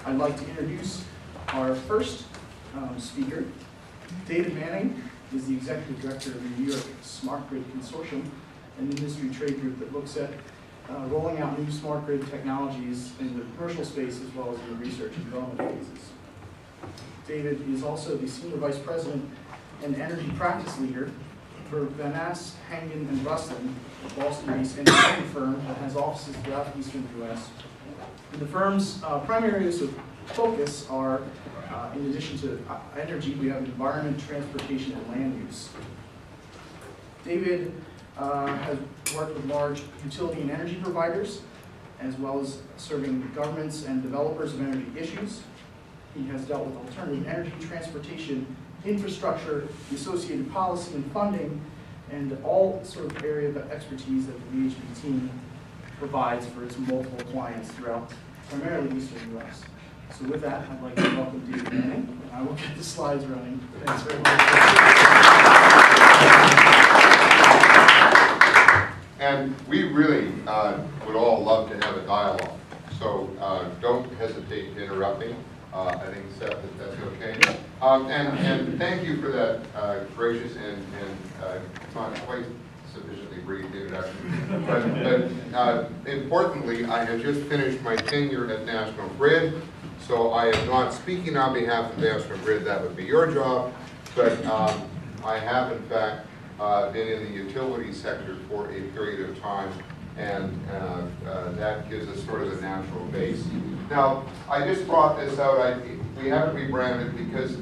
I'd like to introduce our first speaker. David Manning is the Executive Director of the New York Smart Grid Consortium, an industry trade group that looks at rolling out new smart grid technologies in the commercial space as well as in the research and development phases. David is also the Senior Vice President and Energy Practice Leader for Van Ness, Hangen & Rustin, a Boston-based engineering firm that has offices throughout the eastern U.S. And the firm's primary areas of focus are, in addition to energy, we have environment, transportation, and land use. David has worked with large utility and energy providers, as well as serving governments and developers of energy issues. He has dealt with alternative energy, transportation, infrastructure, the associated policy and funding, and all sort of area of expertise that the VHB team provides for its multiple clients throughout primarily eastern U.S. So with that, I'd like to welcome David Manning. I will get the slides running. Thanks very much. And we really would all love to have a dialogue. So don't hesitate to interrupt me. I think, Seth, if that's okay. And thank you for that gracious and not quite sufficiently brief introduction. But importantly, I have just finished my tenure at National Grid, so I am not speaking on behalf of National Grid. That would be your job. But I have, in fact, been in the utility sector for a period of time, and that gives us sort of a natural base. Now, I just brought this out. We haven't rebranded because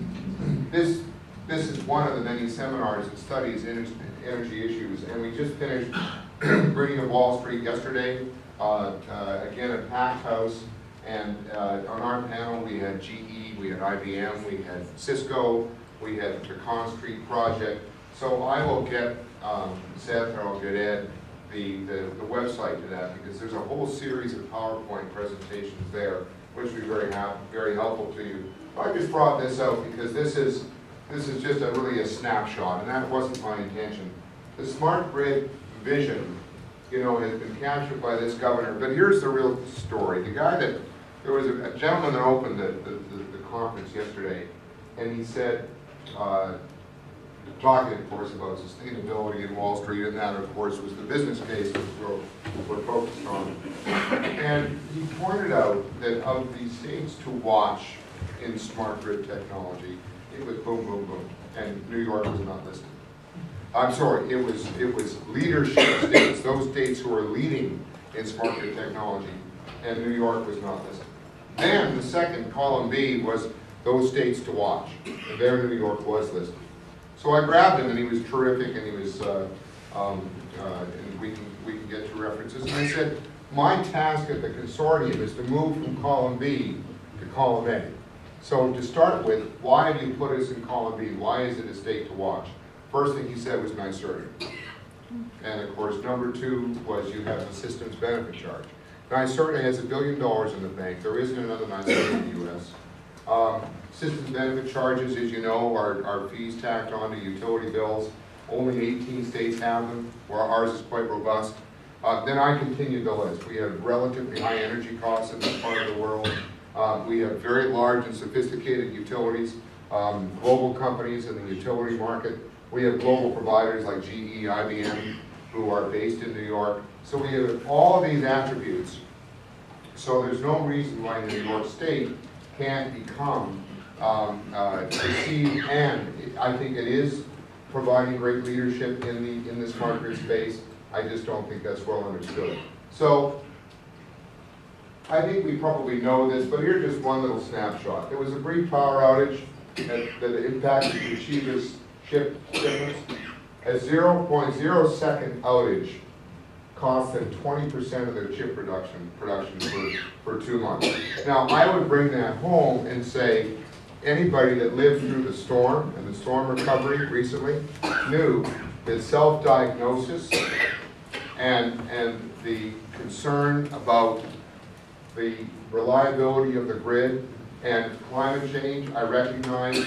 this is one of the many seminars that studies energy issues, and we just finished Bringing of Wall Street yesterday, again a packed house, and on our panel we had GE, we had IBM, we had Cisco, we had the Con-Street project. So I will get Seth, or I'll get Ed, the website to that, because there's a whole series of PowerPoint presentations there, which will be very helpful to you. I just brought this out because this is just really a snapshot, and that wasn't my intention. The smart grid vision, has been captured by this governor. But here's the real story. There was a gentleman that opened the conference yesterday, and he said, talking, of course, about sustainability in Wall Street, and that, of course, was the business case that we're focused on. And he pointed out that of the states to watch in smart grid technology, it was boom, boom, boom, and New York was not listed. I'm sorry, it was leadership states, those states who are leading in smart grid technology, and New York was not listed. Then the second, column B, was those states to watch, and there New York was listed. So I grabbed him, and he was terrific, and he was, and we can get to references. And I said, my task at the consortium is to move from column B to column A. So to start with, why have you put us in column B? Why is it a state to watch? First thing he said was NYSERDA. And of course, number two was you have the systems benefit charge. NYSERDA has $1 billion in the bank. There isn't another NYSERDA in the U.S. Systems benefit charges, as you know, are fees tacked onto utility bills. Only 18 states have them, where ours is quite robust. Then I continued the list. We have relatively high energy costs in this part of the world. We have very large and sophisticated utilities, global companies in the utility market. We have global providers like GE, IBM, who are based in New York. So we have all of these attributes. So there's no reason why New York State can't become perceived, and I think it is providing great leadership in the smart grid space. I just don't think that's well understood. So I think we probably know this, but here's just one little snapshot. There was a brief power outage that impacted the Achievers shipments. A 0.0 second outage cost them 20% of their chip production for 2 months. Now, I would bring that home and say, anybody that lived through the storm and the storm recovery recently knew that self-diagnosis and the concern about the reliability of the grid and climate change. I recognize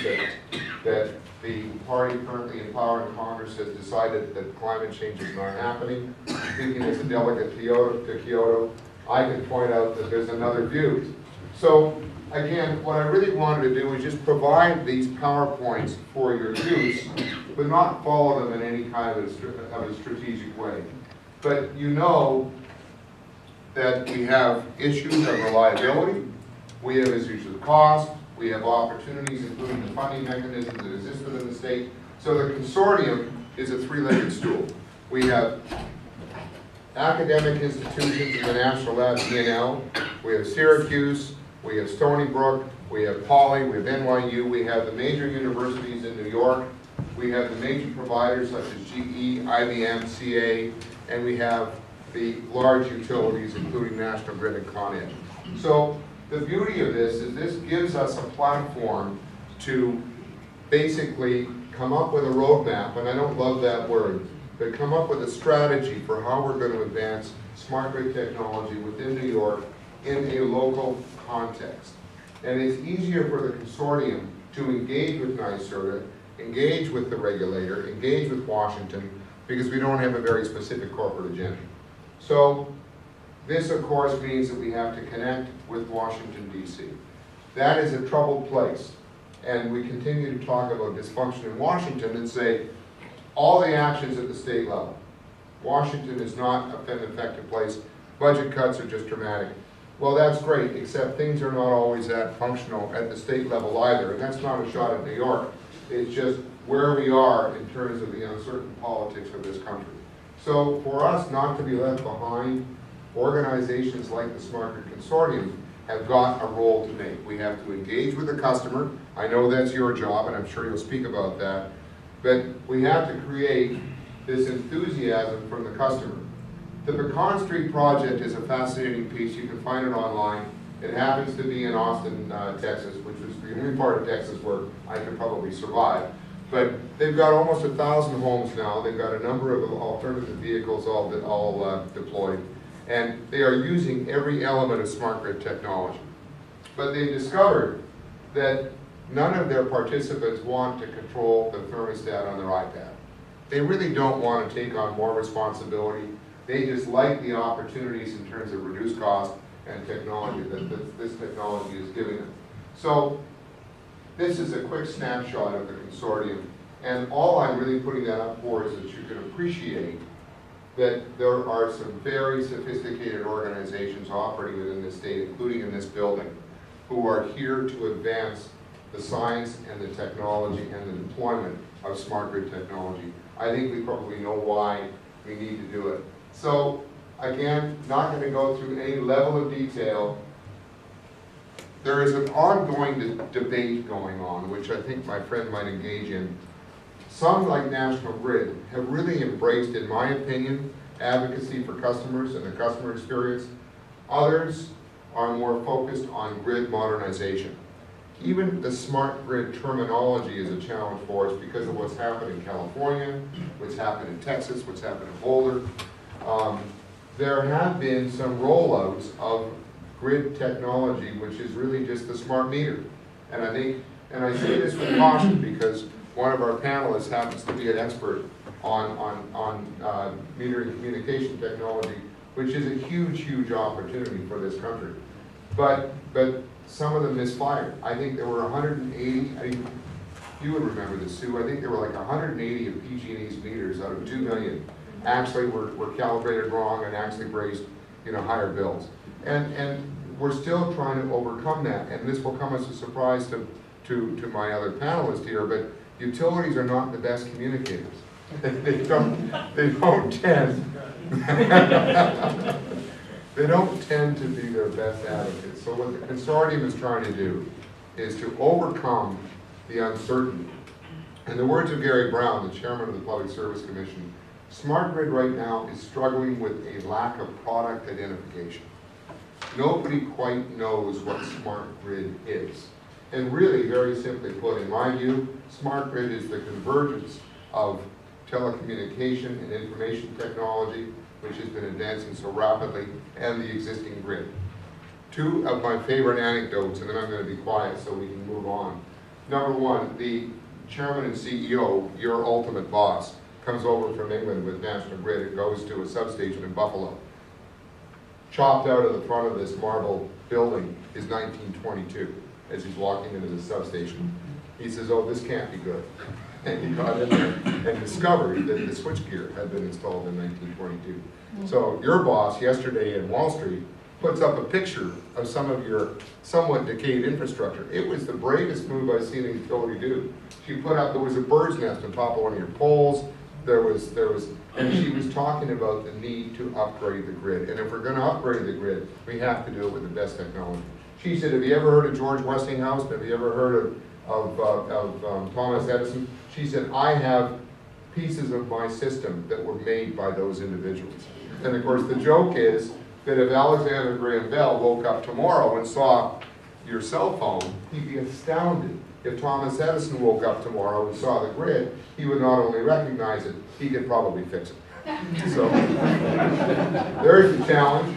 that the party currently in power in Congress has decided that climate change is not happening. Speaking as a delegate to Kyoto, I can point out that there's another view. So again, what I really wanted to do was just provide these PowerPoints for your use, but not follow them in any kind of a strategic way. But you know that we have issues of reliability, we have issues of cost, we have opportunities, including the funding mechanisms that exist within the state. So the consortium is a three-legged stool. We have academic institutions in the national lab, ENL, we have Syracuse, we have Stony Brook, we have Poly, we have NYU, we have the major universities in New York, we have the major providers such as GE, IBM, CA, and we have the large utilities including National Grid and Con Ed. So the beauty of this is this gives us a platform to basically come up with a roadmap, and I don't love that word, but come up with a strategy for how we're going to advance smart grid technology within New York in a local context. And it's easier for the consortium to engage with NYSERDA, engage with the regulator, engage with Washington, because we don't have a very specific corporate agenda. So this, of course, means that we have to connect with Washington, D.C. That is a troubled place. And we continue to talk about dysfunction in Washington and say, all the actions at the state level. Washington is not an effective place. Budget cuts are just dramatic. Well, that's great, except things are not always that functional at the state level either. And that's not a shot at New York. It's just where we are in terms of the uncertain politics of this country. So for us not to be left behind, organizations like the Smart Grid Consortium have got a role to make. We have to engage with the customer. I know that's your job, and I'm sure you'll speak about that. But we have to create this enthusiasm from the customer. The Pecan Street project is a fascinating piece. You can find it online. It happens to be in Austin, Texas, which is the only part of Texas where I could probably survive. But they've got almost 1,000 homes now. They've got a number of alternative vehicles all deployed. And they are using every element of smart grid technology. But they discovered that none of their participants want to control the thermostat on their iPad. They really don't want to take on more responsibility. They just like the opportunities in terms of reduced cost and technology that this technology is giving them. So this is a quick snapshot of the consortium. And all I'm really putting that up for is that you can appreciate that there are some very sophisticated organizations operating within the state, including in this building, who are here to advance the science and the technology and the deployment of smart grid technology. I think we probably know why we need to do it. So again, not going to go through any level of detail. There is an ongoing debate going on, which I think my friend might engage in. Some, like National Grid, have really embraced, in my opinion, advocacy for customers and the customer experience. Others are more focused on grid modernization. Even the smart grid terminology is a challenge for us because of what's happened in California, what's happened in Texas, what's happened in Boulder. There have been some rollouts of grid technology, which is really just the smart meter. And I think, and I say this with caution because one of our panelists happens to be an expert on metering communication technology, which is a huge, huge opportunity for this country. But some of them misfired. I think there were 180, you would remember this, Sue, I think there were like 180 of PG&E's meters out of 2 million actually were calibrated wrong and actually raised, higher bills. And we're still trying to overcome that, and this will come as a surprise to my other panelists here, but utilities are not the best communicators. They don't tend they don't tend to be their best advocates. So what the consortium is trying to do is to overcome the uncertainty. In the words of Gary Brown, the chairman of the Public Service Commission, smart grid right now is struggling with a lack of product identification. Nobody quite knows what smart grid is. And really, very simply put, in my view, smart grid is the convergence of telecommunication and information technology, which has been advancing so rapidly, and the existing grid. Two of my favorite anecdotes, and then I'm going to be quiet so we can move on. Number one, the chairman and CEO, your ultimate boss, comes over from England with National Grid and goes to a substation in Buffalo. Chopped out of the front of this marble building is 1922, as he's walking into the substation. He says, oh, this can't be good. And he got in there and discovered that the switchgear had been installed in 1922. So your boss yesterday in Wall Street puts up a picture of some of your somewhat decayed infrastructure. It was the bravest move I've seen a utility do. She put up, there was a bird's nest on top of one of your poles. And she was talking about the need to upgrade the grid. And if we're gonna upgrade the grid, we have to do it with the best technology. She said, have you ever heard of George Westinghouse? Have you ever heard of Thomas Edison? She said, I have pieces of my system that were made by those individuals. And of course, the joke is that if Alexander Graham Bell woke up tomorrow and saw your cell phone, he'd be astounded. If Thomas Edison woke up tomorrow and saw the grid, he would not only recognize it, he could probably fix it. So, there's the challenge.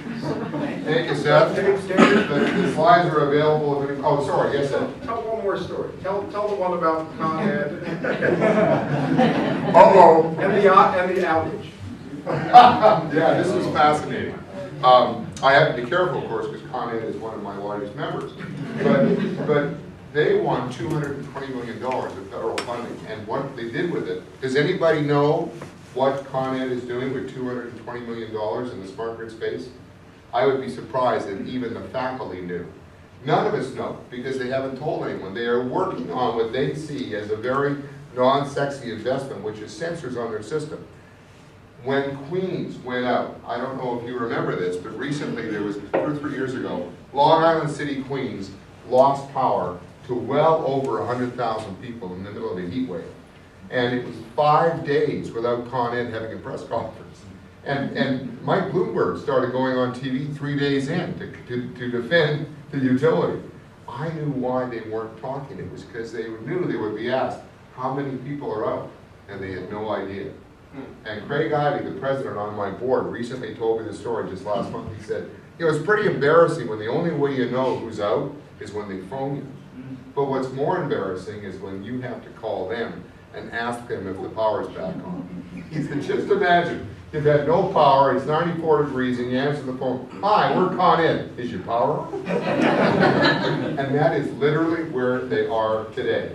Thank you, Seth. The slides are available. Oh, sorry, yes, Seth. Tell one more story. Tell the one about Con Ed. Uh-oh. And the outage. Yeah, this is fascinating. I have to be careful, of course, because Con Ed is one of my largest members. But they won $220 million of federal funding, and what they did with it, does anybody know what Con Ed is doing with $220 million in the smart grid space? I would be surprised if even the faculty knew. None of us know, because they haven't told anyone. They are working on what they see as a very non-sexy investment, which is sensors on their system. When Queens went out, I don't know if you remember this, but recently, there was 2 or 3 years ago, Long Island City, Queens lost power to well over 100,000 people in the middle of a heat wave. And it was 5 days without Con Ed having a press conference. And Mike Bloomberg started going on TV 3 days in to defend the utility. I knew why they weren't talking. It was because they knew they would be asked, how many people are out? And they had no idea. And Craig Ivey, the president on my board, recently told me the story just last month. He said, it was pretty embarrassing when the only way you know who's out is when they phone you. But what's more embarrassing is when you have to call them and ask them if the power's back on. He said, just imagine, you've had no power, it's 94 degrees, and you answer the phone, hi, we're Con Ed, is your power on? And that is literally where they are today.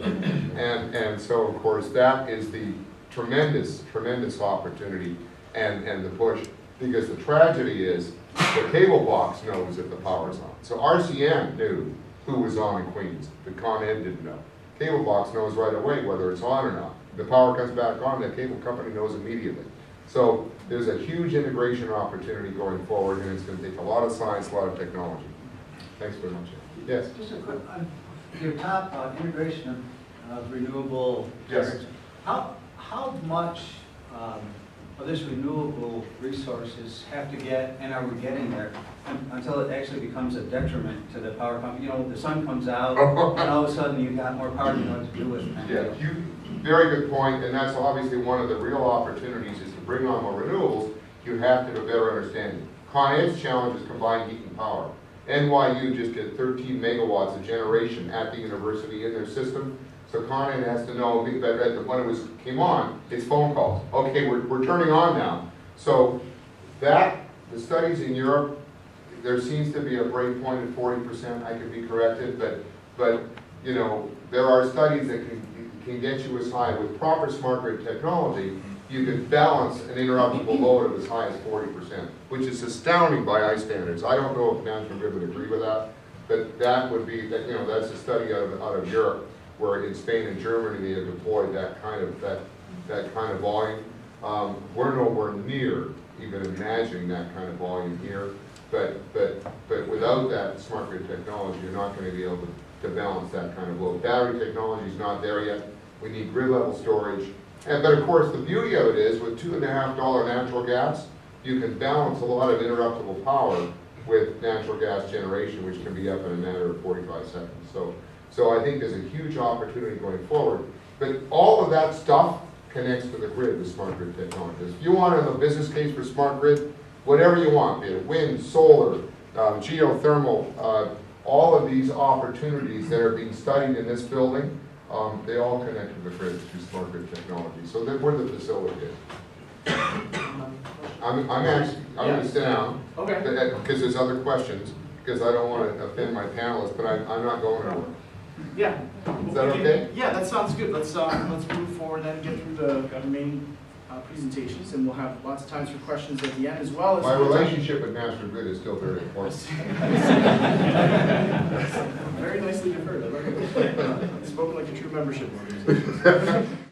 And so, of course, that is the tremendous, tremendous opportunity and the push. Because the tragedy is, the cable box knows if the power's on. So RCM knew who was on in Queens, but Con Ed didn't know. Cable box knows right away whether it's on or not. If the power comes back on, the cable company knows immediately. So there's a huge integration opportunity going forward, and it's going to take a lot of science, a lot of technology. Thanks very much. Yes? Just a quick, your top integration of renewable Yes. generation. How much of this renewable resources have to get, and are we getting there, until it actually becomes a detriment to the power company? You know, the sun comes out, and all of a sudden you've got more power than you know what to do with it. Yeah, very good point, and that's obviously one of the real opportunities is to bring on more renewables. You have to have a better understanding. Con Ed's challenge is combined heat and power. NYU just did 13 megawatts of generation at the university in their system. So Con Ed has to know that when it came on, it's phone calls. Okay, we're turning on now. So the studies in Europe, there seems to be a break point at 40%. I could be corrected, but you know, there are studies that can get you as high with proper smart grid technology. You could balance an interruptible load of as high as 40%, which is astounding by ICE standards. I don't know if National Grid would agree with that, but that would be that. You know, that's a study out of Europe, where in Spain and Germany they have deployed that kind of volume. We're nowhere near even imagining that kind of volume here, but without that smart grid technology, you're not going to be able to balance that kind of load. Battery technology is not there yet. We need grid level storage. But of course, the beauty of it is, with $2.50 natural gas, you can balance a lot of interruptible power with natural gas generation, which can be up in a matter of 45 seconds. So I think there's a huge opportunity going forward. But all of that stuff connects to the grid with smart grid technologies. If you want a business case for smart grid, whatever you want, be it wind, solar, geothermal, all of these opportunities that are being studied in this building, they all connect to the grid through smart grid technology. So we're the facilitator. I'm going to sit down. Okay. Because there's other questions. because I don't want to offend my panelists, but I'm not going anywhere. Yeah. Is that okay? Yeah, that sounds good. Let's move forward and get through the remaining presentations, and we'll have lots of times for questions at the end as well as. My relationship with National Grid is still very important. Very nicely deferred. I love it. Spoken like a true membership organization.